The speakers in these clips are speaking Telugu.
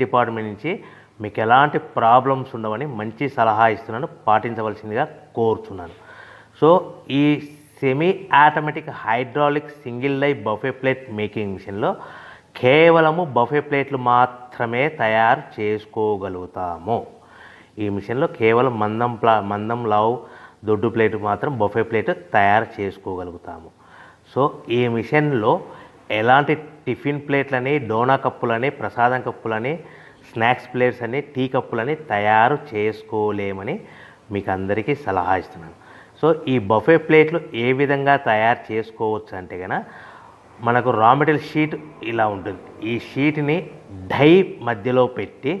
డిపార్ట్మెంట్ నుంచి మీకు ఎలాంటి ప్రాబ్లమ్స్ ఉండవని మంచి సలహా ఇస్తున్నాను, పాటించవలసిందిగా కోరుతున్నాను. సో ఈ సెమీ ఆటోమేటిక్ హైడ్రాలిక్ సింగిల్ లై బఫే ప్లేట్ మేకింగ్ మిషన్లో కేవలము బఫే ప్లేట్లు మాత్రమే తయారు చేసుకోగలుగుతాము. ఈ మిషన్లో కేవలం మందం లావు దొడ్డు ప్లేట్ మాత్రం బఫే ప్లేట్ తయారు చేసుకోగలుగుతాము. సో ఈ మిషన్లో ఎలాంటి టిఫిన్ ప్లేట్లని, డోనా కప్పులని, ప్రసాదం కప్పులని, స్నాక్స్ ప్లేట్స్ అని, టీ కప్పులని తయారు చేసుకోలేమని మీకు అందరికీ సలహా ఇస్తున్నాను. సో ఈ బఫే ప్లేట్లు ఏ విధంగా తయారు చేసుకోవచ్చు అంటే కనుక మనకు రా మెటీరియల్ షీట్ ఇలా ఉంటుంది. ఈ షీట్ని డై మధ్యలో పెట్టి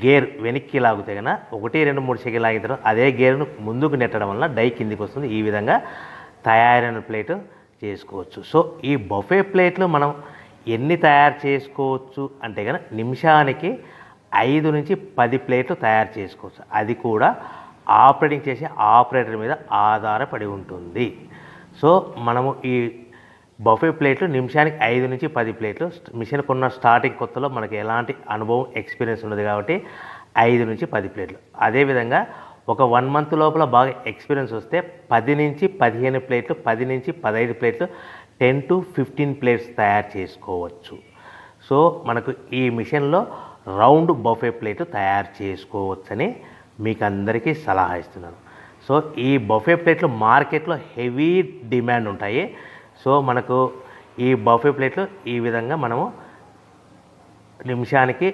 గేర్ వెనక్కి లాగితే కనుక 1, 2, 3 సెకండ్లు లాగిన తర్వాత అదే గేర్ను ముందుకు నెట్టడం వలన డై కిందికి వస్తుంది. ఈ విధంగా తయారైన ప్లేటు చేసుకోవచ్చు. సో ఈ బఫే ప్లేట్లు మనం ఎన్ని తయారు చేసుకోవచ్చు అంటే కనుక నిమిషానికి 5 నుంచి 10 ప్లేట్లు తయారు చేసుకోవచ్చు. అది కూడా ఆపరేటింగ్ చేసే ఆపరేటర్ మీద ఆధారపడి ఉంటుంది. సో మనము ఈ బఫే ప్లేట్లు నిమిషానికి 5 నుంచి 10 ప్లేట్లు. మిషన్ కొన్న స్టార్టింగ్ కొత్తలో మనకి ఎలాంటి అనుభవం ఎక్స్పీరియన్స్ ఉండదు కాబట్టి 5 నుంచి 10 ప్లేట్లు. అదేవిధంగా ఒక 1 మంత్ లోపల బాగా ఎక్స్పీరియన్స్ వస్తే 10 నుంచి 15 ప్లేట్లు, 10 నుంచి 15 ప్లేట్లు, 10 to 15 ప్లేట్స్ తయారు చేసుకోవచ్చు. సో మనకు ఈ మిషన్లో రౌండ్ బఫే ప్లేట్ తయారు చేసుకోవచ్చని మీకు అందరికీ సలహా ఇస్తున్నాను. సో ఈ బఫే ప్లేట్లు మార్కెట్లో హెవీ డిమాండ్ ఉంటాయి. సో మనకు ఈ బఫే ప్లేట్లు ఈ విధంగా మనము నిమిషానికి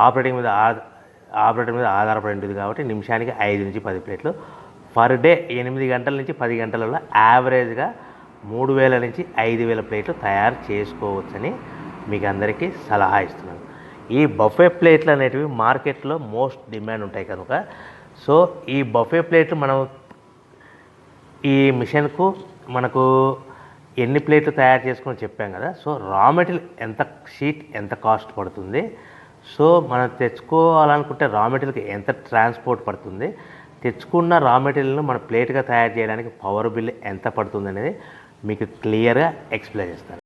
ఆపరేటర్ మీద ఆధారపడి ఉంటుంది కాబట్టి నిమిషానికి 5 నుంచి 10 ప్లేట్లు పర్ డే 8 గంటల నుంచి 10 గంటలలో యావరేజ్గా 3000 నుంచి 5000 ప్లేట్లు తయారు చేసుకోవచ్చని మీకు అందరికీ సలహా ఇస్తున్నాను. ఈ బఫే ప్లేట్లు అనేటివి మార్కెట్లో మోస్ట్ డిమాండ్ ఉంటాయి కనుక సో ఈ బఫే ప్లేట్లు మనం ఈ మిషన్కు మనకు ఎన్ని ప్లేట్లు తయారు చేసుకుని చెప్పాం కదా. సో రా మెటీరియల్ ఎంత కాస్ట్ పడుతుంది, సో మనం తెచ్చుకోవాలనుకుంటే రా మెటీరియల్కి ఎంత ట్రాన్స్పోర్ట్ పడుతుంది, తెచ్చుకున్న రా మెటీరియల్ను మన ప్లేట్గా తయారు చేయడానికి పవర్ బిల్ ఎంత పడుతుంది అనేది మీకు క్లియర్గా ఎక్స్ప్లెయిన్ చేస్తాను.